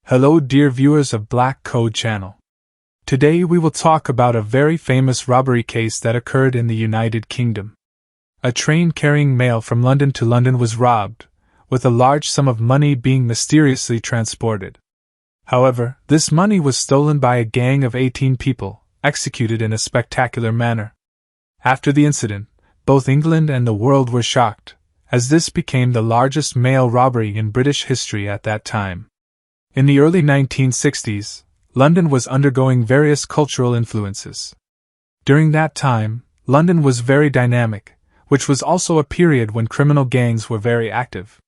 Hello dear viewers of Black Code channel. Today we will talk about a very famous robbery case that occurred in the United Kingdom. A train carrying mail from London to London was robbed, with a large sum of money being mysteriously transported. However, this money was stolen by a gang of 18 people, executed in a spectacular manner. After the incident, both England and the world were shocked, as this became the largest mail robbery in British history at that time. In the early 1960s, London was undergoing various cultural influences. During that time, London was very dynamic, which was also a period when criminal gangs were very active.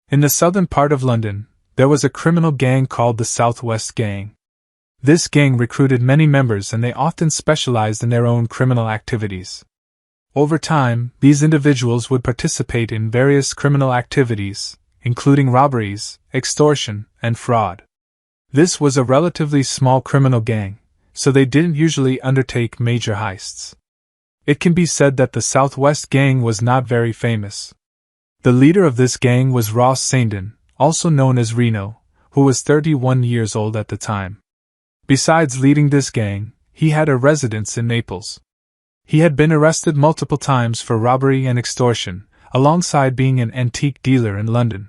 In the southern part of London, there was a criminal gang called the South West Gang. This gang recruited many members and they often specialized in their own criminal activities. Over time, these individuals would participate in various criminal activities, including robberies, extortion, and fraud. This was a relatively small criminal gang, so they didn't usually undertake major heists. It can be said that the Southwest Gang was not very famous. The leader of this gang was Ross Sandon, also known as Reno, who was 31 years old at the time. Besides leading this gang, he had a residence in Naples. He had been arrested multiple times for robbery and extortion, alongside being an antique dealer in London.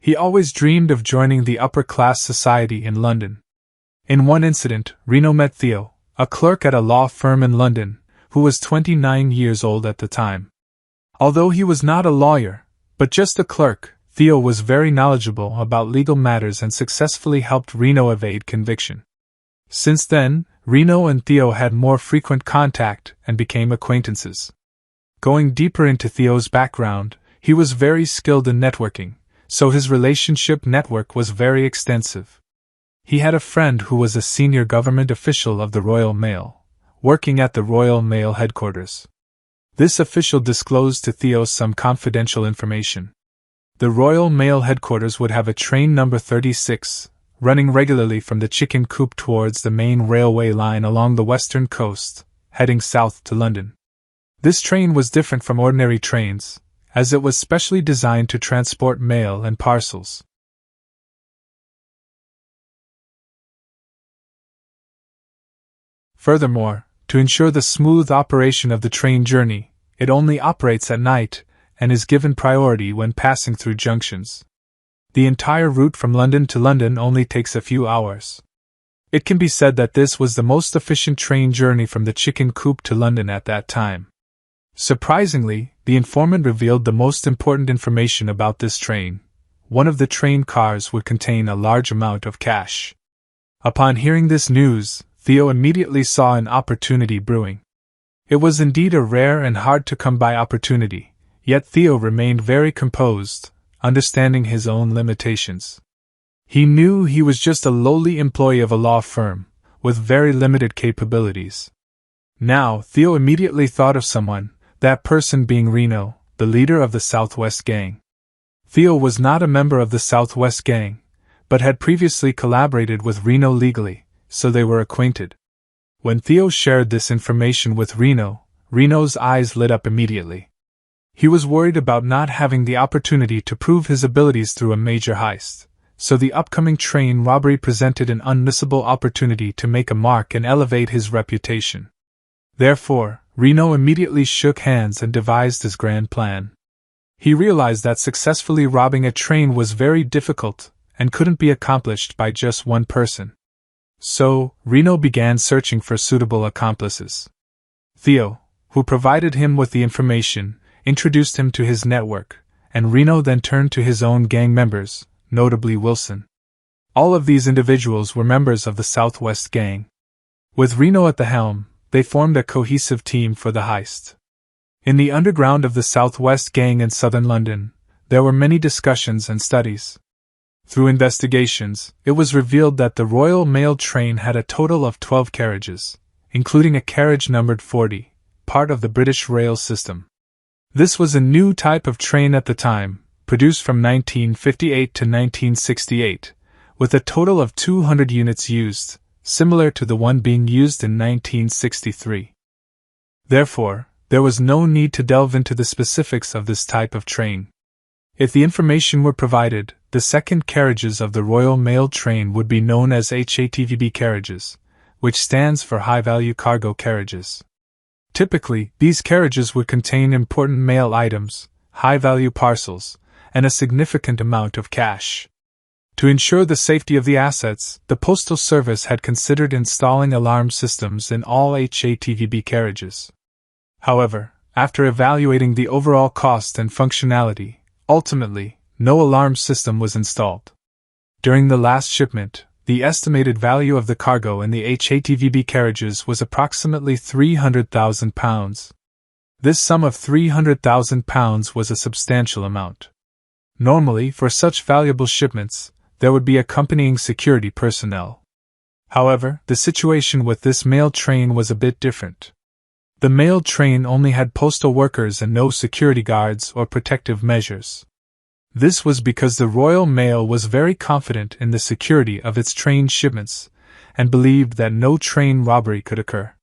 He always dreamed of joining the upper-class society in London. In one incident, Reno met Theo, a clerk at a law firm in London, who was 29 years old at the time. Although he was not a lawyer, but just a clerk, Theo was very knowledgeable about legal matters and successfully helped Reno evade conviction. Since then, Reno and Theo had more frequent contact and became acquaintances. Going deeper into Theo's background, he was very skilled in networking, so his relationship network was very extensive. He had a friend who was a senior government official of the Royal Mail, working at the Royal Mail headquarters. This official disclosed to Theo some confidential information. The Royal Mail headquarters would have a train number 36, running regularly from the Chicken Coop towards the main railway line along the western coast, heading south to London. This train was different from ordinary trains, as it was specially designed to transport mail and parcels. Furthermore, to ensure the smooth operation of the train journey, it only operates at night and is given priority when passing through junctions. The entire route from London to London only takes a few hours. It can be said that this was the most efficient train journey from the Chicken Coop to London at that time. Surprisingly, the informant revealed the most important information about this train. One of the train cars would contain a large amount of cash. Upon hearing this news, Theo immediately saw an opportunity brewing. It was indeed a rare and hard-to-come-by opportunity, yet Theo remained very composed, understanding his own limitations. He knew he was just a lowly employee of a law firm, with very limited capabilities. Now, Theo immediately thought of someone, that person being Reno, the leader of the Southwest Gang. Theo was not a member of the Southwest Gang, but had previously collaborated with Reno legally, so they were acquainted. When Theo shared this information with Reno, Reno's eyes lit up immediately. He was worried about not having the opportunity to prove his abilities through a major heist, so the upcoming train robbery presented an unmissable opportunity to make a mark and elevate his reputation. Therefore, Reno immediately shook hands and devised his grand plan. He realized that successfully robbing a train was very difficult and couldn't be accomplished by just one person. So, Reno began searching for suitable accomplices. Theo, who provided him with the information, introduced him to his network, and Reno then turned to his own gang members, notably Wilson. All of these individuals were members of the Southwest Gang. With Reno at the helm, they formed a cohesive team for the heist. In the underground of the Southwest Gang in southern London, there were many discussions and studies. Through investigations, it was revealed that the Royal Mail train had a total of 12 carriages, including a carriage numbered 40, part of the British rail system. This was a new type of train at the time, produced from 1958 to 1968, with a total of 200 units used, similar to the one being used in 1963. Therefore, there was no need to delve into the specifics of this type of train. If the information were provided, the second carriages of the Royal Mail train would be known as HATVB carriages, which stands for high-value cargo carriages. Typically, these carriages would contain important mail items, high-value parcels, and a significant amount of cash. To ensure the safety of the assets, the Postal Service had considered installing alarm systems in all HATVB carriages. However, after evaluating the overall cost and functionality, ultimately, no alarm system was installed. During the last shipment, the estimated value of the cargo in the HATVB carriages was approximately £300,000. This sum of £300,000 was a substantial amount. Normally, for such valuable shipments, there would be accompanying security personnel. However, the situation with this mail train was a bit different. The mail train only had postal workers and no security guards or protective measures. This was because the Royal Mail was very confident in the security of its train shipments, and believed that no train robbery could occur.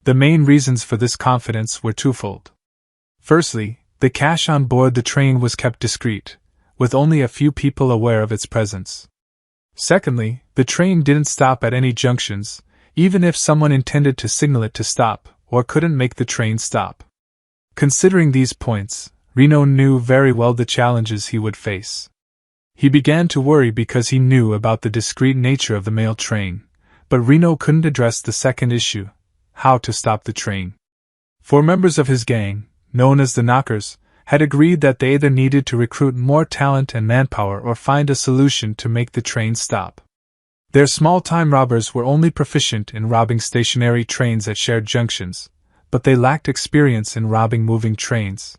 The main reasons for this confidence were twofold. Firstly, the cash on board the train was kept discreet, with only a few people aware of its presence. Secondly, the train didn't stop at any junctions, even if someone intended to signal it to stop, or couldn't make the train stop. Considering these points, Reno knew very well the challenges he would face. He began to worry because he knew about the discreet nature of the mail train, but Reno couldn't address the second issue: how to stop the train. 4 members of his gang, known as the Knockers, had agreed that they either needed to recruit more talent and manpower or find a solution to make the train stop. Their small-time robbers were only proficient in robbing stationary trains at shared junctions, but they lacked experience in robbing moving trains.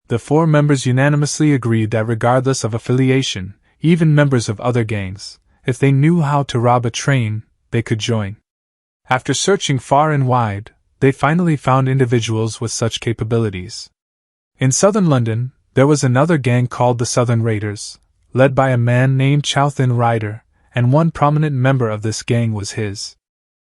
The 4 members unanimously agreed that regardless of affiliation, even members of other gangs, if they knew how to rob a train, they could join. After searching far and wide, they finally found individuals with such capabilities. In southern London, there was another gang called the Southern Raiders, led by a man named Chowthin Ryder, and one prominent member of this gang was his.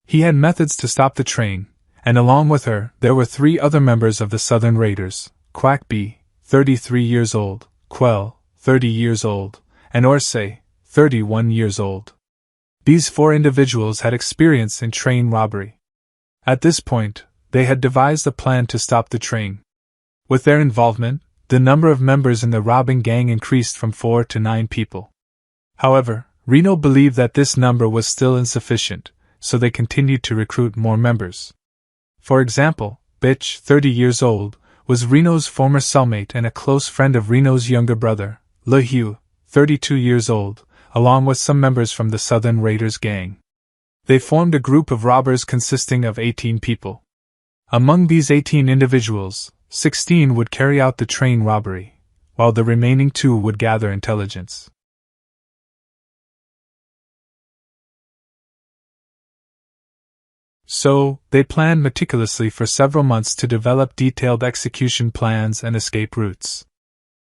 He had methods to stop the train, and along with her, there were 3 other members of the Southern Raiders: Quackby, 33 years old, Quell, 30 years old, and Orsay, 31 years old. These 4 individuals had experience in train robbery. At this point, they had devised a plan to stop the train. With their involvement, the number of members in the robbing gang increased from 4 to 9 people. However, Reno believed that this number was still insufficient, so they continued to recruit more members. For example, Bitch, 30 years old, was Reno's former cellmate and a close friend of Reno's younger brother, LeHugh, 32 years old, along with some members from the Southern Raiders gang. They formed a group of robbers consisting of 18 people. Among these 18 individuals, 16 would carry out the train robbery, while the remaining 2 would gather intelligence. So, they planned meticulously for several months to develop detailed execution plans and escape routes.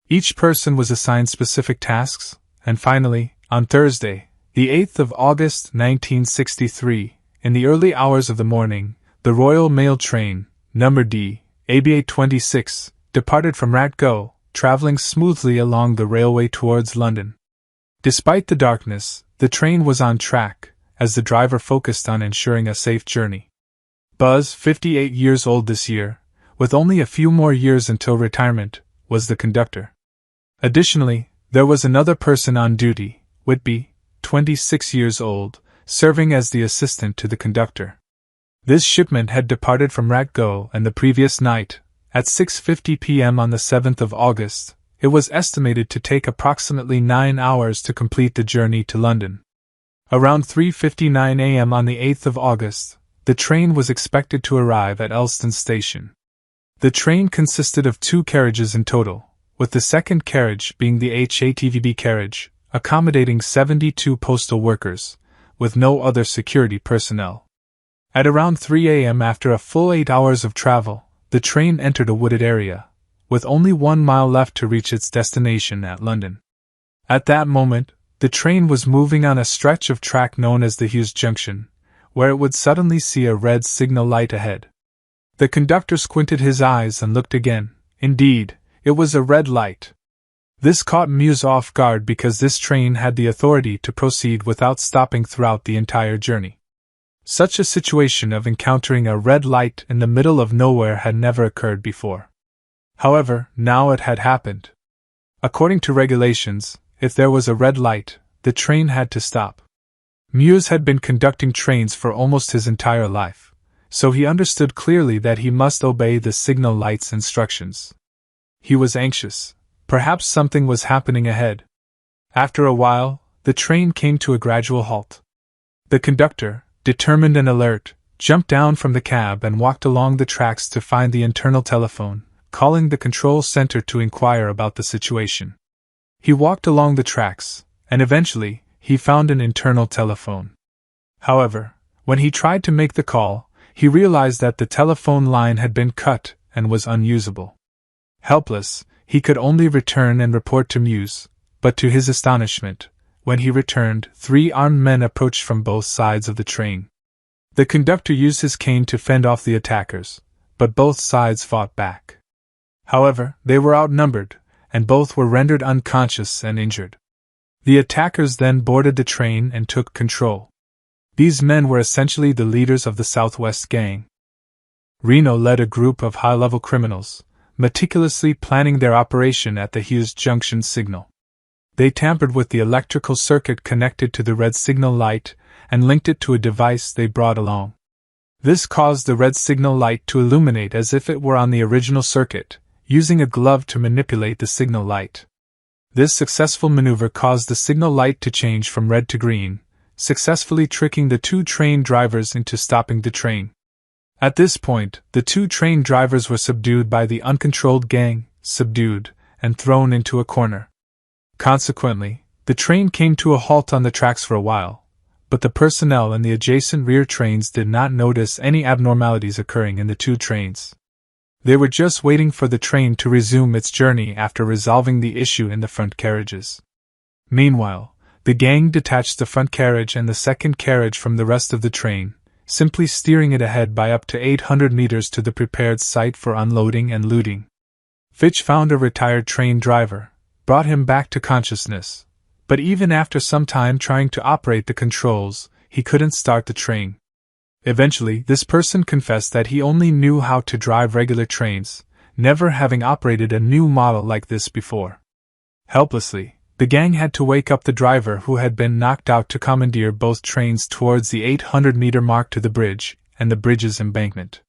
Each person was assigned specific tasks, and finally, on Thursday, the 8th of August 1963, in the early hours of the morning, the Royal Mail train, number D, ABA 26, departed from Ratgo, traveling smoothly along the railway towards London. Despite the darkness, the train was on track, as the driver focused on ensuring a safe journey. Buzz, 58 years old this year, with only a few more years until retirement, was the conductor. Additionally, there was another person on duty, Whitby, 26 years old, serving as the assistant to the conductor. This shipment had departed from Ratgo, and the previous night, at 6:50 p.m. on the 7th of August, it was estimated to take approximately 9 hours to complete the journey to London. Around 3:59 a.m. on the 8th of August, the train was expected to arrive at Elston Station. The train consisted of 2 carriages in total, with the second carriage being the HATVB carriage, accommodating 72 postal workers, with no other security personnel. At around 3 a.m. after a full 8 hours of travel, the train entered a wooded area, with only 1 mile left to reach its destination at London. At that moment, the train was moving on a stretch of track known as the Hughes Junction, where it would suddenly see a red signal light ahead. The conductor squinted his eyes and looked again. Indeed, it was a red light. This caught Muse off guard because this train had the authority to proceed without stopping throughout the entire journey. Such a situation of encountering a red light in the middle of nowhere had never occurred before. However, now it had happened. According to regulations, if there was a red light, the train had to stop. Muse had been conducting trains for almost his entire life, so he understood clearly that he must obey the signal light's instructions. He was anxious. Perhaps something was happening ahead. After a while, the train came to a gradual halt. The conductor, determined and alert, jumped down from the cab and walked along the tracks to find the internal telephone, calling the control center to inquire about the situation. He walked along the tracks, and eventually, he found an internal telephone. However, when he tried to make the call, he realized that the telephone line had been cut and was unusable. Helpless, he could only return and report to Muse, but to his astonishment, when he returned, 3 armed men approached from both sides of the train. The conductor used his cane to fend off the attackers, but both sides fought back. However, they were outnumbered, and both were rendered unconscious and injured. The attackers then boarded the train and took control. These men were essentially the leaders of the Southwest Gang. Reno led a group of high-level criminals, meticulously planning their operation at the Hughes Junction signal. They tampered with the electrical circuit connected to the red signal light and linked it to a device they brought along. This caused the red signal light to illuminate as if it were on the original circuit, using a glove to manipulate the signal light. This successful maneuver caused the signal light to change from red to green, successfully tricking the 2 train drivers into stopping the train. At this point, the 2 train drivers were subdued by the uncontrolled gang, and thrown into a corner. Consequently, the train came to a halt on the tracks for a while, but the personnel in the adjacent rear trains did not notice any abnormalities occurring in the 2 trains. They were just waiting for the train to resume its journey after resolving the issue in the front carriages. Meanwhile, the gang detached the front carriage and the second carriage from the rest of the train, simply steering it ahead by up to 800 meters to the prepared site for unloading and looting. Fitch found a retired train driver, brought him back to consciousness, but even after some time trying to operate the controls, he couldn't start the train. Eventually, this person confessed that he only knew how to drive regular trains, never having operated a new model like this before. Helplessly, the gang had to wake up the driver who had been knocked out to commandeer both trains towards the 800-meter mark to the bridge and the bridge's embankment.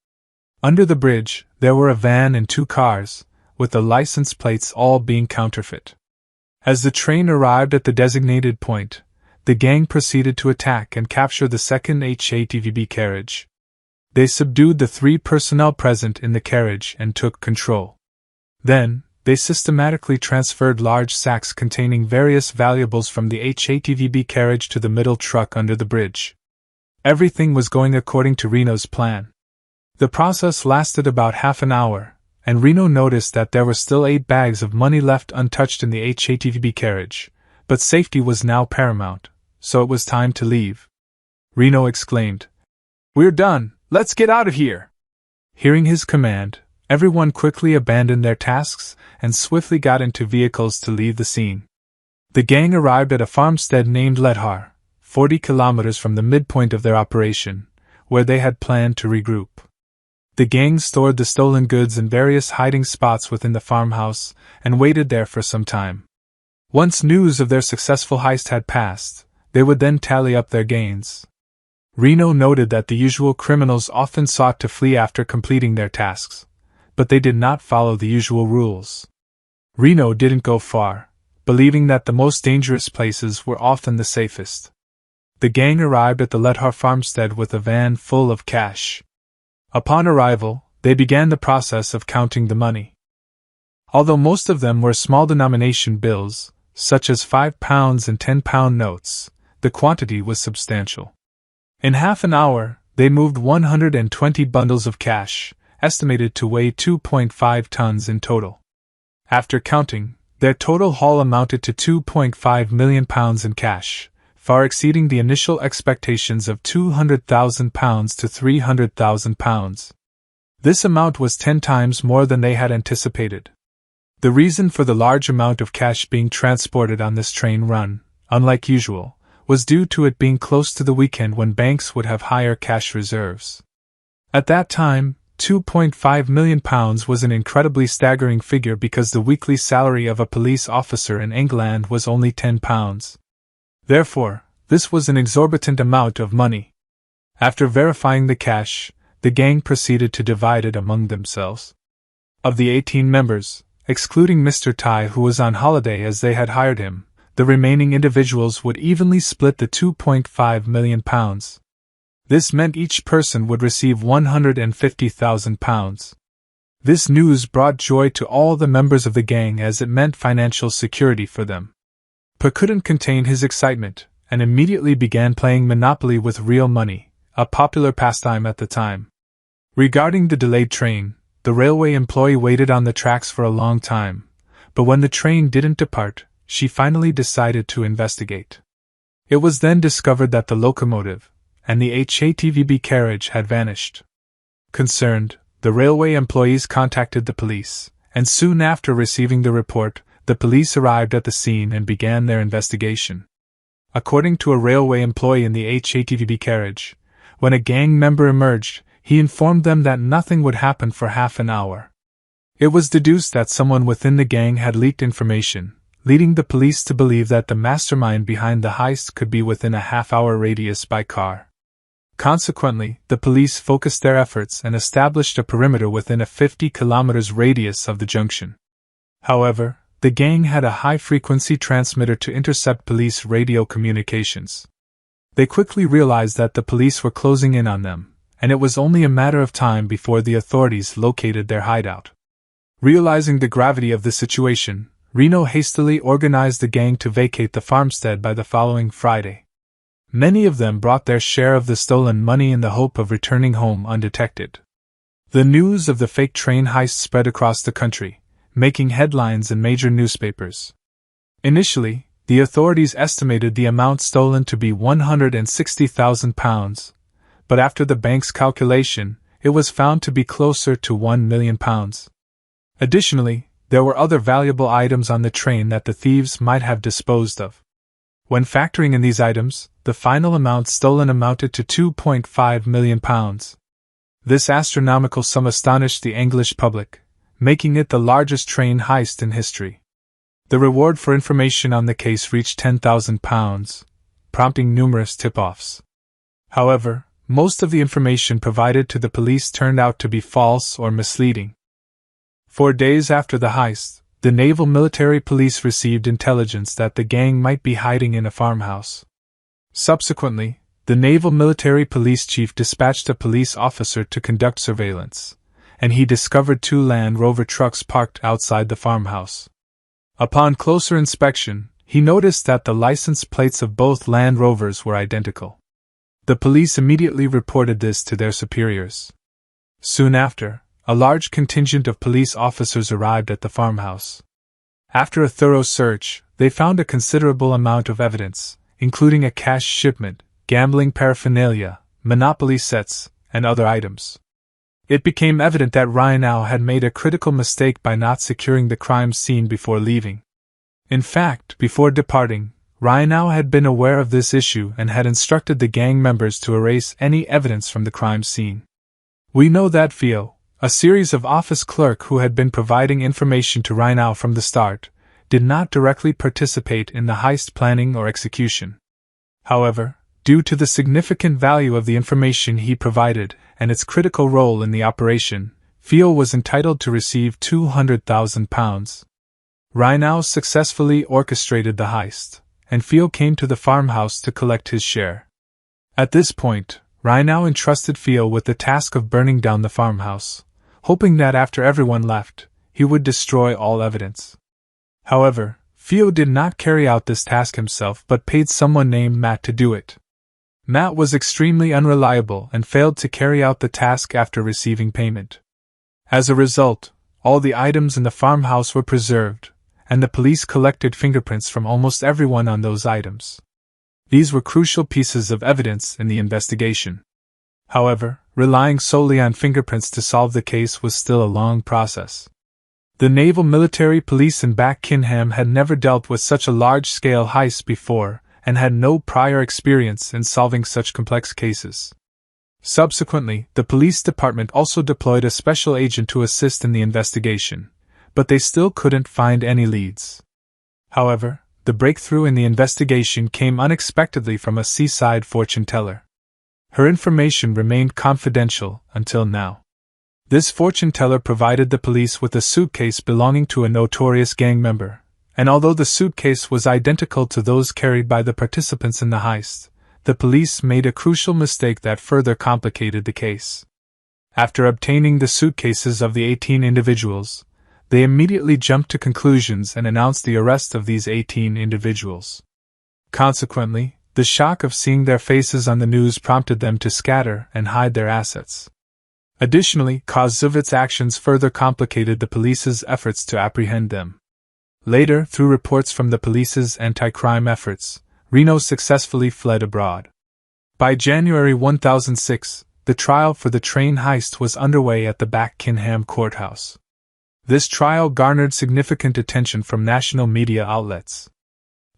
Under the bridge, there were a van and 2 cars, with the license plates all being counterfeit. As the train arrived at the designated point, the gang proceeded to attack and capture the second HATVB carriage. They subdued the 3 personnel present in the carriage and took control. Then, they systematically transferred large sacks containing various valuables from the HATVB carriage to the middle truck under the bridge. Everything was going according to Reno's plan. The process lasted about half an hour, and Reno noticed that there were still 8 bags of money left untouched in the HATVB carriage, but safety was now paramount, so it was time to leave. Reno exclaimed, "We're done, let's get out of here!" Hearing his command, everyone quickly abandoned their tasks and swiftly got into vehicles to leave the scene. The gang arrived at a farmstead named Llandudno, 40 kilometers from the midpoint of their operation, where they had planned to regroup. The gang stored the stolen goods in various hiding spots within the farmhouse and waited there for some time. Once news of their successful heist had passed, they would then tally up their gains. Reno noted that the usual criminals often sought to flee after completing their tasks, but they did not follow the usual rules. Reno didn't go far, believing that the most dangerous places were often the safest. The gang arrived at the Llandudno farmstead with a van full of cash. Upon arrival, they began the process of counting the money. Although most of them were small denomination bills, such as £5 and £10 notes, the quantity was substantial. In half an hour, they moved 120 bundles of cash, estimated to weigh 2.5 tons in total. After counting, their total haul amounted to £2.5 million in cash, far exceeding the initial expectations of £200,000 to £300,000. This amount was 10 times more than they had anticipated. The reason for the large amount of cash being transported on this train run, unlike usual, was due to it being close to the weekend when banks would have higher cash reserves. At that time, £2.5 million was an incredibly staggering figure because the weekly salary of a police officer in England was only £10. Therefore, this was an exorbitant amount of money. After verifying the cash, the gang proceeded to divide it among themselves. Of the 18 members, excluding Mr. Tai who was on holiday as they had hired him, the remaining individuals would evenly split the £2.5 million. This meant each person would receive £150,000. This news brought joy to all the members of the gang as it meant financial security for them. Pa couldn't contain his excitement, and immediately began playing Monopoly with real money, a popular pastime at the time. Regarding the delayed train, the railway employee waited on the tracks for a long time, but when the train didn't depart, she finally decided to investigate. It was then discovered that the locomotive and the HATVB carriage had vanished. Concerned, the railway employees contacted the police, and soon after receiving the report, the police arrived at the scene and began their investigation. According to a railway employee in the HATVB carriage, when a gang member emerged, he informed them that nothing would happen for half an hour. It was deduced that someone within the gang had leaked information, leading the police to believe that the mastermind behind the heist could be within a half-hour radius by car. Consequently, the police focused their efforts and established a perimeter within a 50 kilometers radius of the junction. However, the gang had a high-frequency transmitter to intercept police radio communications. They quickly realized that the police were closing in on them, and it was only a matter of time before the authorities located their hideout. Realizing the gravity of the situation, Reno hastily organized the gang to vacate the farmstead by the following Friday. Many of them brought their share of the stolen money in the hope of returning home undetected. The news of the fake train heist spread across the country, making headlines in major newspapers. Initially, the authorities estimated the amount stolen to be £160,000, but after the bank's calculation, it was found to be closer to £1 million. Additionally, there were other valuable items on the train that the thieves might have disposed of. When factoring in these items, the final amount stolen amounted to £2.5 million. This astronomical sum astonished the English public, making it the largest train heist in history. The reward for information on the case reached £10,000, prompting numerous tip-offs. However, most of the information provided to the police turned out to be false or misleading. 4 days after the heist, the Naval Military Police received intelligence that the gang might be hiding in a farmhouse. Subsequently, the Naval Military Police chief dispatched a police officer to conduct surveillance, and he discovered 2 Land Rover trucks parked outside the farmhouse. Upon closer inspection, he noticed that the license plates of both Land Rovers were identical. The police immediately reported this to their superiors. Soon after, a large contingent of police officers arrived at the farmhouse. After a thorough search, they found a considerable amount of evidence, including a cash shipment, gambling paraphernalia, Monopoly sets, and other items. It became evident that Rhinow had made a critical mistake by not securing the crime scene before leaving. In fact, before departing, Rhinow had been aware of this issue and had instructed the gang members to erase any evidence from the crime scene. We know that Theo, a series of office clerk who had been providing information to Rhinow from the start, did not directly participate in the heist planning or execution. However, due to the significant value of the information he provided and its critical role in the operation, Theo was entitled to receive £200,000. Rhinow successfully orchestrated the heist, and Theo came to the farmhouse to collect his share. At this point, Rhinow entrusted Theo with the task of burning down the farmhouse, hoping that after everyone left, he would destroy all evidence. However, Theo did not carry out this task himself but paid someone named Matt to do it. Matt was extremely unreliable and failed to carry out the task after receiving payment. As a result, all the items in the farmhouse were preserved, and the police collected fingerprints from almost everyone on those items. These were crucial pieces of evidence in the investigation. However, relying solely on fingerprints to solve the case was still a long process. The naval military police in Buckingham had never dealt with such a large-scale heist before, and had no prior experience in solving such complex cases. Subsequently, the police department also deployed a special agent to assist in the investigation, but they still couldn't find any leads. However, the breakthrough in the investigation came unexpectedly from a seaside fortune teller. Her information remained confidential until now. This fortune teller provided the police with a suitcase belonging to a notorious gang member, and although the suitcase was identical to those carried by the participants in the heist, the police made a crucial mistake that further complicated the case. After obtaining the suitcases of the 18 individuals, they immediately jumped to conclusions and announced the arrest of these 18 individuals. Consequently, the shock of seeing their faces on the news prompted them to scatter and hide their assets. Additionally, cause of its actions further complicated the police's efforts to apprehend them. Later, through reports from the police's anti-crime efforts, Reno successfully fled abroad. By January 1006, the trial for the train heist was underway at the Buckingham courthouse. This trial garnered significant attention from national media outlets.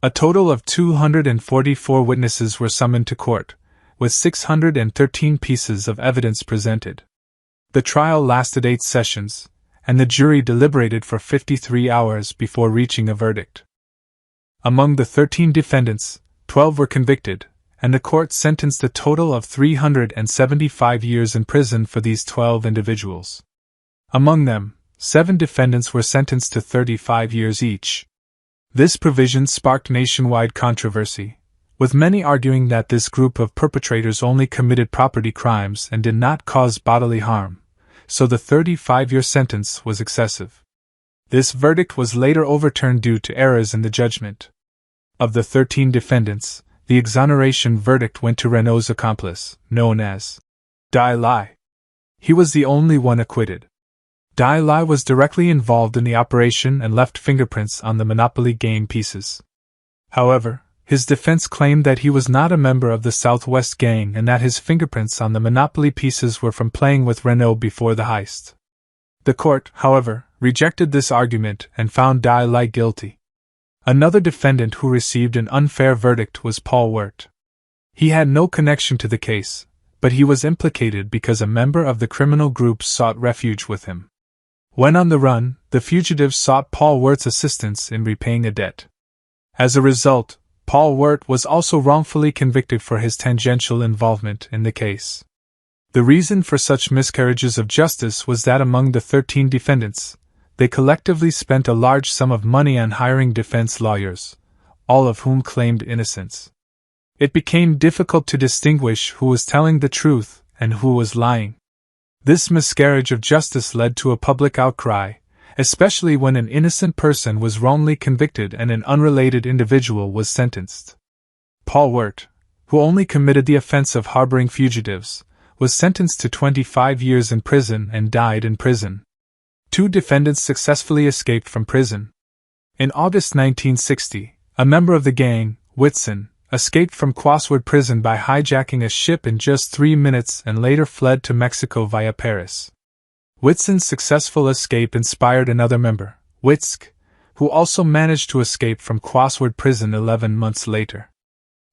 A total of 244 witnesses were summoned to court, with 613 pieces of evidence presented. The trial lasted 8 sessions, and the jury deliberated for 53 hours before reaching a verdict. Among the 13 defendants, 12 were convicted, and the court sentenced a total of 375 years in prison for these 12 individuals. Among them, 7 defendants were sentenced to 35 years each. This provision sparked nationwide controversy, with many arguing that this group of perpetrators only committed property crimes and did not cause bodily harm, so the 35-year sentence was excessive. This verdict was later overturned due to errors in the judgment. Of the 13 defendants, the exoneration verdict went to Renault's accomplice, known as Dai Lai. He was the only one acquitted. Dai Lai was directly involved in the operation and left fingerprints on the Monopoly game pieces. However, his defense claimed that he was not a member of the Southwest Gang and that his fingerprints on the Monopoly pieces were from playing with Renault before the heist. The court, however, rejected this argument and found Dai Lai guilty. Another defendant who received an unfair verdict was Paul Wirt. He had no connection to the case, but he was implicated because a member of the criminal group sought refuge with him. When on the run, the fugitives sought Paul Wirt's assistance in repaying a debt. As a result, Paul Wirt was also wrongfully convicted for his tangential involvement in the case. The reason for such miscarriages of justice was that among the 13 defendants, they collectively spent a large sum of money on hiring defense lawyers, all of whom claimed innocence. It became difficult to distinguish who was telling the truth and who was lying. This miscarriage of justice led to a public outcry, especially when an innocent person was wrongly convicted and an unrelated individual was sentenced. Paul Wirt, who only committed the offense of harboring fugitives, was sentenced to 25 years in prison and died in prison. 2 defendants successfully escaped from prison. In August 1960, a member of the gang, Whitson, escaped from Quaswood prison by hijacking a ship in just 3 minutes and later fled to Mexico via Paris. Whitson's successful escape inspired another member, Witzk, who also managed to escape from Quaswood prison 11 months later.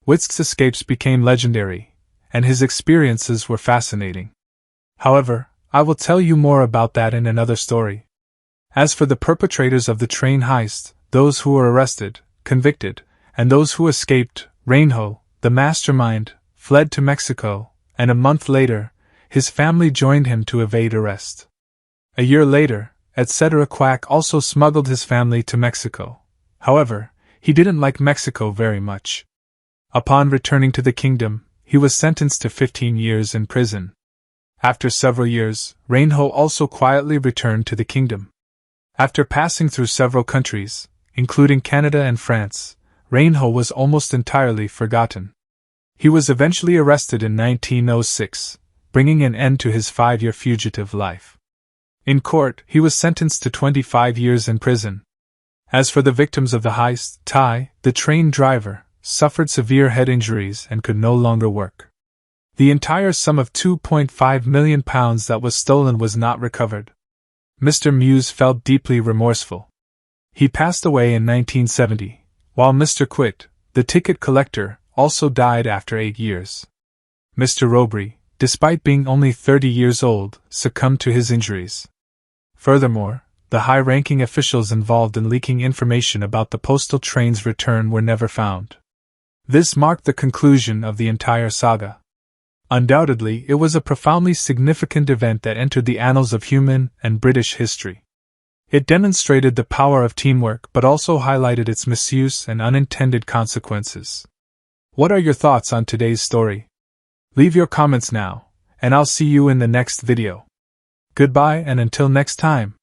Witzk's escapes became legendary, and his experiences were fascinating. However, I will tell you more about that in another story. As for the perpetrators of the train heist, those who were arrested, convicted, and those who escaped, Reinho, the mastermind, fled to Mexico, and a month later, his family joined him to evade arrest. A year later, etc. Quack also smuggled his family to Mexico. However, he didn't like Mexico very much. Upon returning to the kingdom, he was sentenced to 15 years in prison. After several years, Reinho also quietly returned to the kingdom. After passing through several countries, including Canada and France, Reinho was almost entirely forgotten. He was eventually arrested in 1906, bringing an end to his 5-year fugitive life. In court, he was sentenced to 25 years in prison. As for the victims of the heist, Tai, the train driver, suffered severe head injuries and could no longer work. The entire sum of £2.5 million that was stolen was not recovered. Mr. Muse felt deeply remorseful. He passed away in 1970, while Mr. Quit, the ticket collector, also died after 8 years. Mr. Robbery, despite being only 30 years old, succumbed to his injuries. Furthermore, the high-ranking officials involved in leaking information about the postal train's return were never found. This marked the conclusion of the entire saga. Undoubtedly, it was a profoundly significant event that entered the annals of human and British history. It demonstrated the power of teamwork but also highlighted its misuse and unintended consequences. What are your thoughts on today's story? Leave your comments now, and I'll see you in the next video. Goodbye and until next time.